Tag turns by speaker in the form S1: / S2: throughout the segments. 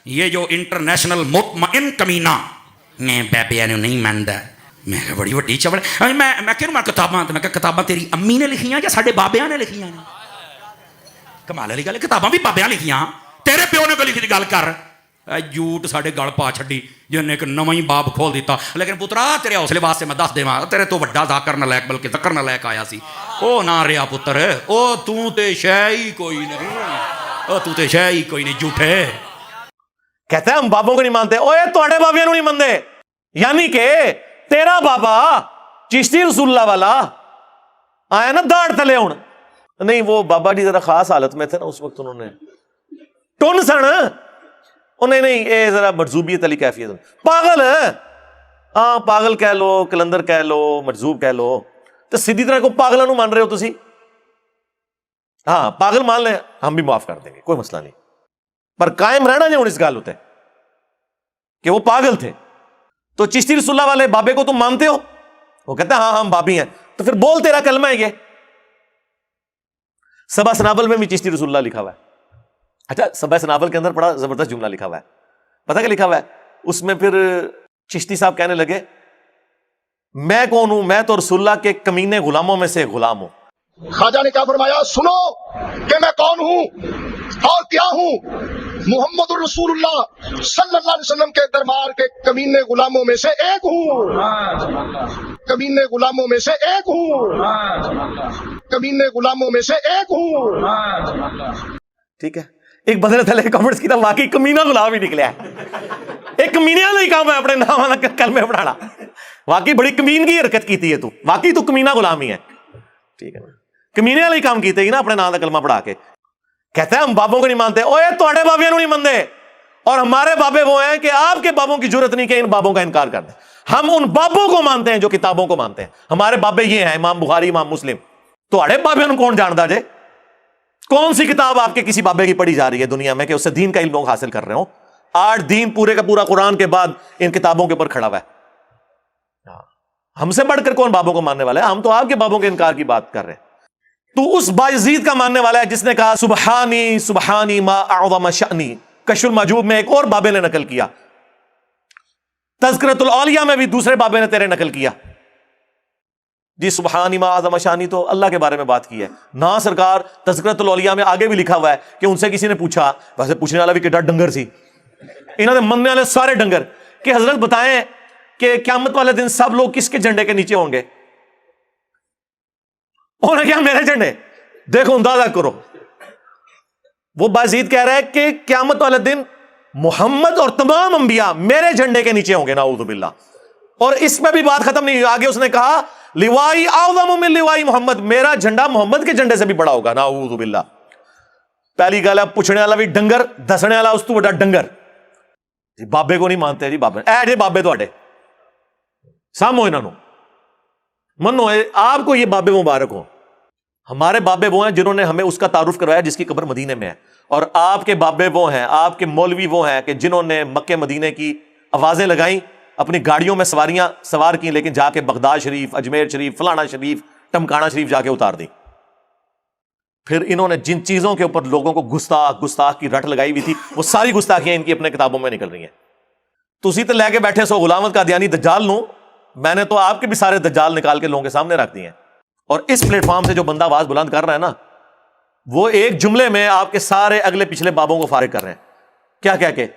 S1: یہ جو انٹرنیشنل مطمئن کمینہ میں بابیا نے نہیں مانتا. میں کہ بڑی وڈی چوڑ میں کہوں میں کتاباں میں کہ کتاباں تیری امی نے لکھیاں یا ساڈے بابیاں نے لکھیاں نے؟ کمال والی گل ہے, کتاباں بھی بابیاں لکھیاں, تیرے پیو نے کوئی لکھی گل کر. جھوٹ ساڈے گل پا چھڈی جن نے ایک نواں ہی باب کھول دیتا. لیکن پترا تیرے حوصلے واسطے میں دس دیواں, تیرے تو وڈا ذاکر نالائق بلکہ ذکر نالائق آیا سی. او نہ رہا پتر, او تو تے شے ہی کوئی نہیں, او تو تے شے ہی کوئی نہیں, جھوٹے.
S2: کہتا ہے ہم بابوں کو نہیں مانتے. اوے تواڈے بابیاں نوں نہیں مانتے, یعنی کہ تیرا بابا چشتی رسول اللہ والا آیا نا داڑھ تلے ہوں. نہیں وہ بابا جی ذرا خاص حالت میں تھے نا اس وقت, انہوں نے ٹن سن انہیں نہیں اے ذرا مرزوبیت علی کیفیت. پاگل ہے, ہاں پاگل کہہ لو, کلندر کہہ لو, مرزوب کہہ لو, تو سیدھی طرح کو پاگلوں نوں مان رہے ہو تسی. ہاں پاگل مان لیں, ہم بھی معاف کر دیں گے, کوئی مسئلہ نہیں, پر قائم رہنا نہیں ہوں اس گال ہوتے کہ وہ پاگل تھے. تو چشتی رسول اللہ والے بابے کو تم مانتے ہو؟ وہ کہتے ہیں ہاں ہم بابی ہیں. تو پھر بول تیرا کلمہ ہے یہ. سبا سنابل میں بھی چشتی رسول اللہ لکھا ہوا ہے. اچھا سبا سنابل کے اندر بڑا زبردست جملہ لکھا ہوا ہے, پتہ کیا لکھا ہوا ہے اس میں؟ پھر چشتی صاحب کہنے لگے میں کون ہوں, میں تو رسول اللہ کے کمینے غلاموں میں سے غلام ہوں.
S3: خواجہ نے کیا فرمایا, سنو کہ میں کون ہوں اور کیا ہوں. محمد الرسول اللہ صلی اللہ علیہ وسلم کے دربار کے کمینے غلاموں میں سے ایک ہوں, کمینے غلاموں میں سے ایک ہوں, کمینے غلاموں میں سے ایک ہوں.
S2: ٹھیک ہے, ایک بدلے تھلے کمنٹس کی تھا واقعی کمینہ غلام ہی نکلیا ہے. ایک کمینے والا ہی کام ہے اپنے نام والا کلمے پڑھانا. واقعی بڑی کمین کی حرکت کی ہے تو, واقعی تو کمینہ غلام ہی ہے. ٹھیک ہے, کمینے والا ہی کام کیتے ہی نا اپنے نام کا کلمہ پڑھا کے. کہتا ہے ہم بابوں کو نہیں مانتے. اوے تواڈے بابیاں نوں نہیں مانتے, اور ہمارے بابے وہ ہیں کہ آپ کے بابوں کی جرت نہیں کہ ان بابوں کا انکار کر دیں. ہم ان بابوں کو مانتے ہیں جو کتابوں کو مانتے ہیں. ہمارے بابے یہ ہیں امام بخاری, امام مسلم. تواڈے بابیاں نوں کون جاندا جے؟ کون سی کتاب آپ کے کسی بابے کی پڑھی جا رہی ہے دنیا میں کہ اس سے دین کا علم لوگ حاصل کر رہے ہوں؟ 8 دین پورے کا پورا قرآن کے بعد ان کتابوں کے اوپر کھڑا ہوا ہے. ہم سے بڑھ کر کون بابوں کو ماننے والا ہے؟ ہم تو آپ کے بابوں کے انکار کی بات کر رہے ہیں. تو اس بایزید کا ماننے والا ہے جس نے کہا سبحانی سبحانی ما اعظم شأنی. کشف المحجوب میں ایک اور بابے نے نقل کیا, تذکرۃ الاولیاء میں بھی دوسرے بابے نے تیرے نقل کیا. جی سبحانی ما اعظم شأنی تو اللہ کے بارے میں بات کی ہے نا سرکار. تذکرۃ الاولیاء میں آگے بھی لکھا ہوا ہے کہ ان سے کسی نے پوچھا, ویسے پوچھنے والا بھی کڈا ڈنگر سی, انہوں نے مننے والے سارے ڈنگر, کہ حضرت بتائیں کہ قیامت والے دن سب لوگ کس کے جھنڈے کے نیچے ہوں گے؟ انہوں نے کیا میرے جھنڈے؟ دیکھو اندازہ کرو. وہ بازید کہہ رہا ہے کہ قیامت والے دن محمد اور تمام انبیاء میرے جھنڈے کے نیچے ہوں گے, نعوذ باللہ. اور اس میں بھی بات ختم نہیں ہوئی, آگے اس نے کہا لوائی اعظم من لوائی محمد, میرا جھنڈا محمد کے جھنڈے سے بھی بڑا ہوگا, نعوذ باللہ. پہلی گل ہے پوچھنے والا بھی ڈنگر, دسنے والا اس تو بڑا ڈنگر. جی بابے کو نہیں مانتے جی بابے, اے جی بابے تواڈے سامو انہاں نوں منو, آپ کو یہ بابے مبارک ہوں. ہمارے بابے وہ ہیں جنہوں نے ہمیں اس کا تعارف کروایا جس کی قبر مدینے میں ہے, اور آپ کے بابے وہ ہیں, آپ کے مولوی وہ ہیں کہ جنہوں نے مکے مدینے کی آوازیں لگائیں, اپنی گاڑیوں میں سواریاں سوار کی, لیکن جا کے بغداد شریف, اجمیر شریف, فلانا شریف, ٹمکانا شریف جا کے اتار دی. پھر انہوں نے جن چیزوں کے اوپر لوگوں کو گستاخ کی رٹ لگائی ہوئی تھی, وہ ساری گستاخیاں ان کی اپنے کتابوں میں نکل رہی ہیں. تسی تو لے کے بیٹھے سو غلامت قادیانی دجال نوں, میں نے تو آپ کے بھی سارے دجال نکال کے لوگوں کے سامنے رکھ دیے ہیں. اور اس پلیٹ فارم سے جو بندہ آواز بلند کر رہا ہے نا, وہ ایک جملے میں آپ کے سارے اگلے پچھلے بابوں کو فارغ کر رہے ہیں. کیا کہہ کے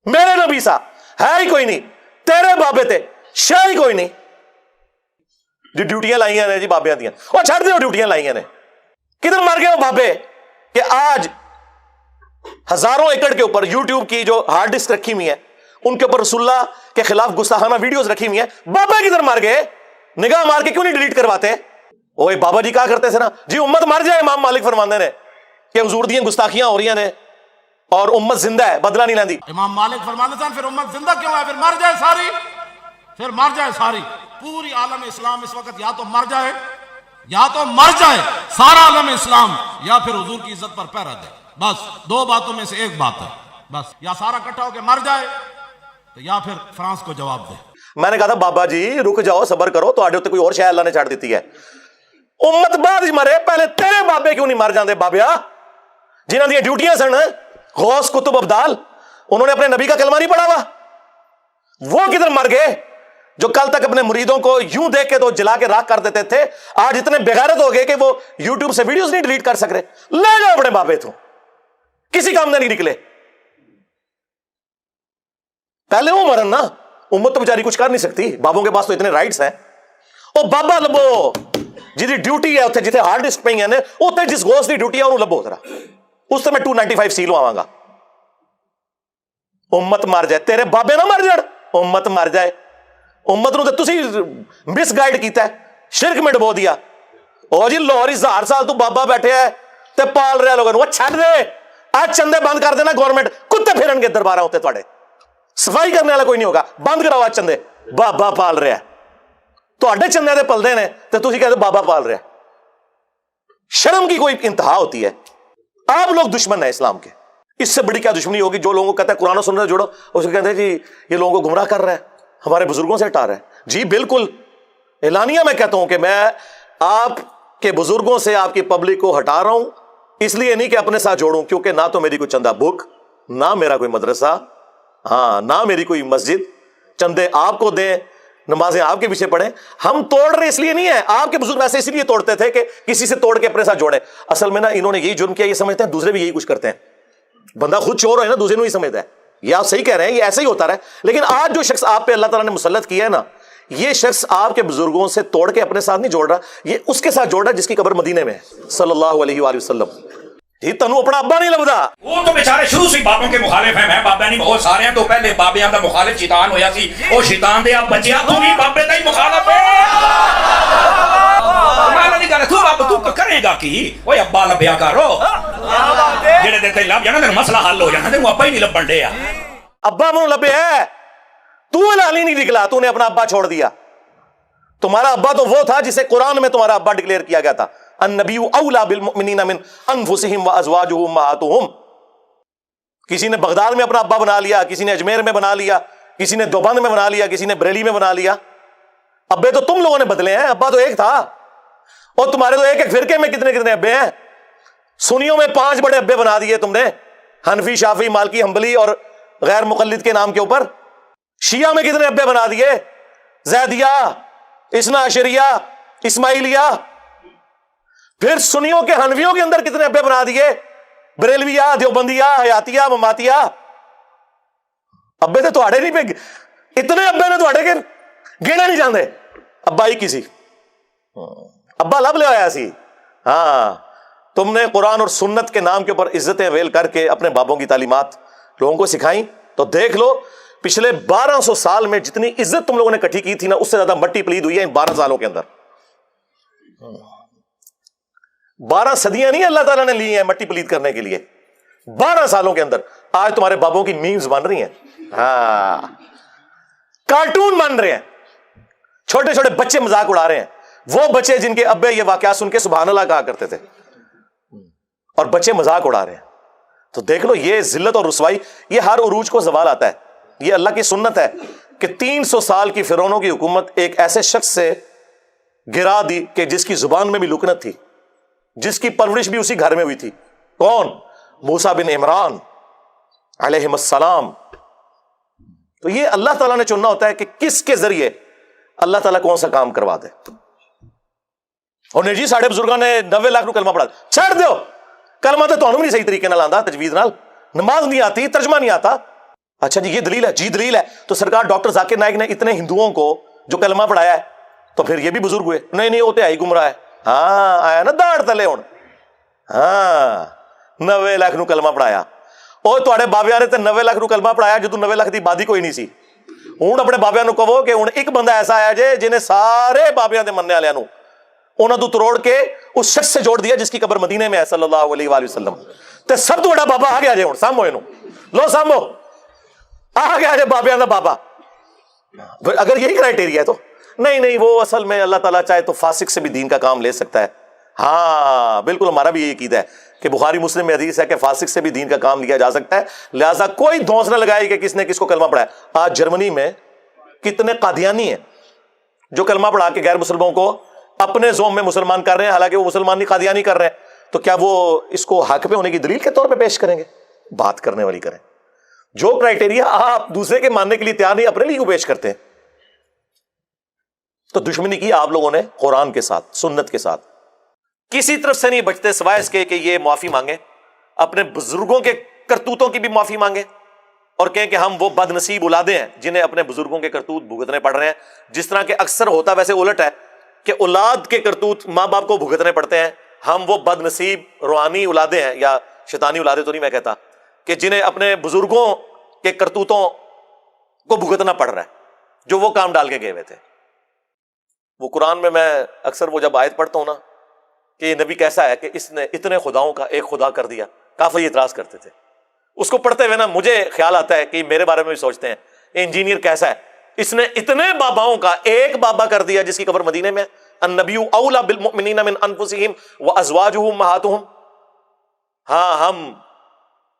S2: میرے نبی سا ہے ہی کوئی نہیں, تیرے بابے تے شے ہی کوئی نہیں. جو ڈیوٹیاں لائیاں نے جی بابیاں دیاں, وہ چھڑ دے ڈیوٹیاں لائیاں نے. کدھر مر گئے وہ بابے کہ آج ہزاروں ایکڑ کے اوپر یوٹیوب کی جو ہارڈ ڈسک رکھی ہوئی ہے ان کے اوپر رسول اللہ کے خلاف گستاخانہ ویڈیوز رکھی ہوئی ہیں. بابا کدھر مر گئے؟ نگاہ مار کے کیوں نہیں ڈیلیٹ کرواتے؟ اوے بابا جی کہا کرتے تھے نا جی امت مر جائے, امام مالک فرماندے نے کہ حضور دیاں گستاخیاں ہو رہی ہیں اور امت زندہ ہے, بدلہ نہیں لیندی.
S4: امام مالک فرماتے تھے پھر امت زندہ کیوں ہے؟ پھر مر جائے ساری, پھر مر جائے ساری. پوری عالم اسلام اس وقت یا تو مر جائے, یا تو مر جائے سارا عالم اسلام, یا پھر حضور کی عزت پر پہرا دے. بس دو باتوں میں سے ایک بات ہے, بس یا سارا اکٹھا ہو کے مر جائے یا پھر فرانس کو جواب دے.
S2: میں نے کہا تھا بابا جی رک جاؤ, صبر کرو, تو آڈے کوئی اور شے اللہ نے چھاڑ دیتی ہے. امت بعد ہی مرے, پہلے تیرے بابے کیوں نہیں مر جاندے بابیا, جنہاں دی ڈیوٹیاں سن غوث کتب ابدال, انہوں نے اپنے نبی کا کلمہ نہیں پڑھا ہوا؟ وہ کدھر مر گئے جو کل تک اپنے مریدوں کو یوں دیکھ کے تو جلا کے راکھ کر دیتے تھے، آج اتنے بغیرت ہو گئے کہ وہ یوٹیوب سے ویڈیوز نہیں ڈیلیٹ کر سک رہے؟ لے جاؤ اپنے بابے تو، کسی کام میں نہیں نکلے۔ پہلے وہ مرن نا، امت تو بیچاری کچھ کر نہیں سکتی، بابوں کے پاس تو اتنے رائٹس ہیں۔ او بابا لبو جی ڈیوٹی ہے اتنے جتنے ہارڈ ڈسک پہ ہیں اتنے جس گوشت کی ڈیوٹی ہے انہوں لبو ذرا، اس سے میں 295 سی لو آواں گا۔ امت مر جائے، تیرے بابے نہ مر جان، امت مر جائے۔ امت نو تے تسی مس گائیڈ کیتا ہے، شرک میں ڈبو دیا۔ او جی لاہور 1000 سال تو بابا بیٹھے ہے تے پال رہا لوگوں وہ چھڈ دے، آج چندے بند کر دینا گورنمنٹ، کتے پھرن گے درباراں ہوتے تواڈے، صفائی کرنے والا کوئی نہیں ہوگا، بند کراؤ آج چندے، بابا پال رہا ہے، تواڈے چندے دے پلدے نے تے تسی کہتے بابا پال رہا ہے۔ شرم کی کوئی انتہا ہوتی ہے۔ آپ لوگ دشمن ہیں اسلام کے، اس سے بڑی کیا دشمنی ہوگی؟ جو لوگوں کو کہتا ہے قرآن و سنت سے جوڑو، اس کو کہتے ہیں جی یہ لوگوں کو گمراہ کر رہا ہے، ہمارے بزرگوں سے ہٹا رہا ہے۔ جی بالکل اعلانیہ میں کہتا ہوں کہ میں آپ کے بزرگوں سے آپ کی پبلک کو ہٹا رہا ہوں، اس لیے نہیں کہ اپنے ساتھ جوڑوں، کیونکہ نہ تو میری کوئی چندہ بک، نہ میرا کوئی مدرسہ، ہاں نہ میری کوئی مسجد، چندے آپ کو دیں، نمازیں آپ کے پیچھے پڑھیں۔ ہم توڑ رہے اس لیے نہیں ہے، آپ کے بزرگ ایسے اس لیے توڑتے تھے کہ کسی سے توڑ کے اپنے ساتھ جوڑیں۔ اصل میں نا انہوں نے یہی جرم کیا، یہ سمجھتے ہیں دوسرے بھی یہی کچھ کرتے ہیں۔ بندہ خود چور ہے نا، دوسرے کو ہی سمجھتا ہے۔ یہ آپ صحیح کہہ رہے ہیں، یہ ایسے ہی ہوتا رہا ہے۔ لیکن آج جو شخص آپ پہ اللہ تعالیٰ نے مسلط کیا ہے نا، یہ شخص آپ کے بزرگوں سے توڑ کے اپنے ساتھ نہیں جوڑ رہا، یہ اس کے ساتھ جوڑ رہا جس کی قبر مدینے میں ہے صلی اللہ علیہ وآلہ وسلم۔ یہ تنو اپنا ابا نہیں لبدا،
S1: وہ تو بیچارے شروع سے بابوں کے مخالف ہیں، میں بابا نہیں بہت سارے ہیں، تو پہلے بابیاں دا مخالف شیطان ہویا سی، او شیطان دے آپ بچیا تو بھی بابے دا ہی مخالف ہے۔ میں نہیں کہہ رہا تو اب تو کرے گا کی، اوے ابا لبیا کرو، جڑے دے تے لب جانا تے مسئلہ حل ہو جانا، تے ابا ہی نہیں لبن ڈے۔
S2: ابا منو لبے ہے، تو حلالی نہیں نکلا، تو نے اپنا ابا چھوڑ دیا۔ تمہارا ابا تو وہ تھا جسے قرآن میں تمہارا ابا ڈکلیئر کیا گیا تھا، النبی اولا بالمؤمنین من انفسہم وازواجہ امہاتہم۔ کسی نے بغداد میں اپنا ابا بنا لیا، کسی نے اجمیر میں بنا لیا، کسی نے دیوبند میں بنا لیا، کسی نے بریلی میں بنا لیا۔ ابے تو تم لوگوں نے بدلے ہیں، ابا تو ایک تھا۔ اور تمہارے تو ایک ایک فرقے میں کتنے کتنے ابے ہیں۔ سنیوں میں 5 بڑے ابے بنا دیے تم نے، حنفی، شافعی، مالکی، حنبلی اور غیر مقلد کے نام کے اوپر۔ شیعہ میں کتنے ابے بنا دیے، زیدیہ، اثنا عشریہ، اسماعیلیہ۔ پھر سنیوں کے حنفیوں کے اندر کتنے ابے بنا دیے، بریلویہ، دیوبندیہ، حیاتیہ، مماتیہ۔ ابے تو تھوڑے نہیں پہ اتنے ابے نے تھوڑے کے گیڑے نہیں جاندے، ابا ہی کسی ابا لب لے آیا سی۔ ہاں تم نے قرآن اور سنت کے نام کے اوپر عزتیں ویل کر کے اپنے بابوں کی تعلیمات لوگوں کو سکھائیں، تو دیکھ لو پچھلے 1200 سال میں جتنی عزت تم لوگوں نے کٹھی کی تھی نا، اس سے زیادہ مٹی پلید ہوئی ہے ان 12 سالوں کے اندر۔ 12 صدیاں نہیں اللہ تعالیٰ نے لی ہیں مٹی پلید کرنے کے لیے، 12 سالوں کے اندر آج تمہارے بابوں کی میمز بن رہی ہیں، ہاں کارٹون بن رہے ہیں، چھوٹے چھوٹے بچے مذاق اڑا رہے ہیں، وہ بچے جن کے ابے یہ واقعات سن کے سبحان اللہ کہا کرتے تھے، اور بچے مذاق اڑا رہے ہیں۔ تو دیکھ لو یہ ذلت اور رسوائی، یہ ہر عروج کو زوال آتا ہے۔ یہ اللہ کی سنت ہے کہ 300 سال کی فرعونوں کی حکومت ایک ایسے شخص سے گرا دی کہ جس کی زبان میں بھی لکنت تھی، جس کی پرورش بھی اسی گھر میں ہوئی تھی۔ کون؟ موسیٰ بن عمران علیہ السلام۔ تو یہ اللہ تعالیٰ نے چننا ہوتا ہے کہ کس کے ذریعے اللہ تعالیٰ کون سا کام کروا دے۔ اور نہیں جی ساڑھے بزرگاں نے 90 لاکھ رو کلمہ پڑھا، چھڑ دیو کلمہ تو نہیں صحیح طریقے نال آندا، تجوید نال، نماز نہیں آتی، ترجمہ نہیں آتا۔ اچھا جی یہ دلیل ہے، جی دلیل ہے، تو سرکار ڈاکٹر ذاکر نائک نے اتنے ہندوؤں کو جو کلمہ پڑھایا ہے تو پھر یہ بھی بزرگ ہوئے؟ نہیں وہ تو ہے ہی گمراہ ہے۔ ہاں آیا نا داڑ تلے ہوں، ہاں 90 لاکھ نو کلمہ پڑھایا۔ اور تواڈے بابیاں نے تے 90 لاکھ نو کلمہ پڑھایا جدوں 90 لاکھ دی آبادی کوئی نہیں سی۔ ہوں اپنے بابیاں نو کہو کہ ہوں ایک بندہ ایسا آیا جے جنہیں سارے بابیاں دے مننے والےاں نو انہاں تو تروڑ کے اس شخص سے جوڑ دیا جس کی قبر مدینے میں ہے صلی اللہ علیہ وآلہ وسلم۔ تے سب تو بڑا بابا آ گیا جے، ہوں سامو اینو، لو سامو آ گیا جے بابیاں دا بابا۔ اگر یہی کرائٹیریا ہے تو نہیں وہ اصل میں اللہ تعالیٰ چاہے تو فاسق سے بھی دین کا کام لے سکتا ہے۔ ہاں بالکل ہمارا بھی یہی عقیدہ ہے کہ بخاری مسلم میں حدیث ہے کہ فاسق سے بھی دین کا کام لیا جا سکتا ہے، لہٰذا کوئی دھونس نہ لگائے کہ کس نے کس کو کلمہ پڑھایا۔ آج جرمنی میں کتنے قادیانی ہیں جو کلمہ پڑھا کے غیر مسلموں کو اپنے زوم میں مسلمان کر رہے ہیں، حالانکہ وہ مسلمان نہیں قادیانی کر رہے ہیں، تو کیا وہ اس کو حق پہ ہونے کی دلیل کے طور پہ پیش کریں گے؟ بات کرنے والی کریں۔ جو کرائٹیریا آپ دوسرے کے ماننے کے لیے تیار نہیں اپنے لیے کیوں پیش کرتے ہیں؟ تو دشمنی کی آپ لوگوں نے قرآن کے ساتھ، سنت کے ساتھ. کسی طرف سے نہیں بچتے سوائے اس کے کہ یہ معافی مانگیں، اپنے بزرگوں کے کرتوتوں کی بھی معافی مانگیں اور کہیں کہ ہم وہ بد نصیب اولادیں ہیں جنہیں اپنے بزرگوں کے کرتوت بھگتنے پڑ رہے ہیں. جس طرح کہ اکثر ہوتا ویسے الٹ ہے کہ اولاد کے کرتوت ماں باپ کو بھگتنے پڑتے ہیں، ہم وہ بد نصیب روحانی اولادیں ہیں، یا شیطانی اولادیں تو نہیں میں کہتا، کہ جنہیں اپنے بزرگوں کے کرتوتوں کو بھگتنا پڑ رہا ہے جو وہ کام ڈال کے گئے ہوئے تھے. وہ قرآن میں اکثر وہ جب آیت پڑھتا ہوں نا کہ یہ نبی کیسا ہے کہ اس نے اتنے خداؤں کا ایک خدا کر دیا، کافر یہ اعتراض کرتے تھے. اس کو پڑھتے ہوئے نا مجھے خیال آتا ہے کہ میرے بارے میں بھی سوچتے ہیں انجینئر کیسا ہے، اس نے اتنے باباؤں کا ایک بابا کر دیا جس کی قبر مدینے میں. النبی اولا بالمؤمنین من انفسہم وازواجہ امہاتہم. ہاں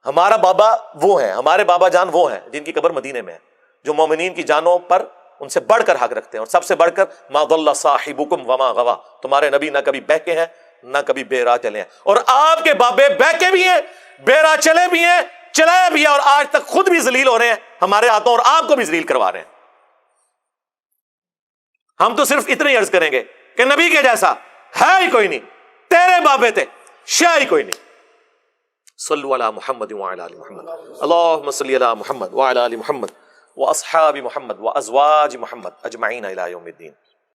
S2: ہمارا بابا وہ ہیں، ہمارے بابا جان وہ ہیں جن کی قبر مدینے میں ہے، جو مومنین کی جانوں پر ان سے بڑھ کر حق رکھتے ہیں. اور سب سے بڑھ کر ما ضل صاحبکم وما غوا، تمہارے نبی نہ کبھی بہکے ہیں نہ کبھی بے راہ چلے ہیں. اور آپ کے بابے بہکے بھی ہیں، بے راہ چلے بھی ہیں، چلایا بھی ہے، اور آج تک خود بھی ذلیل ہو رہے ہیں ہمارے ہاتھوں اور آپ کو بھی ذلیل کروا رہے ہیں. ہم تو صرف اتنے ہی عرض کریں گے کہ نبی کے جیسا ہے ہی کوئی نہیں، تیرے بابے تھے شاہ ہی کوئی نہیں. صلو علی محمد وعلی آل محمد، اللہم صلی علی محمد وعلی آل محمد واصحاب محمد وازواج محمد اجمعین الی یوم الدین.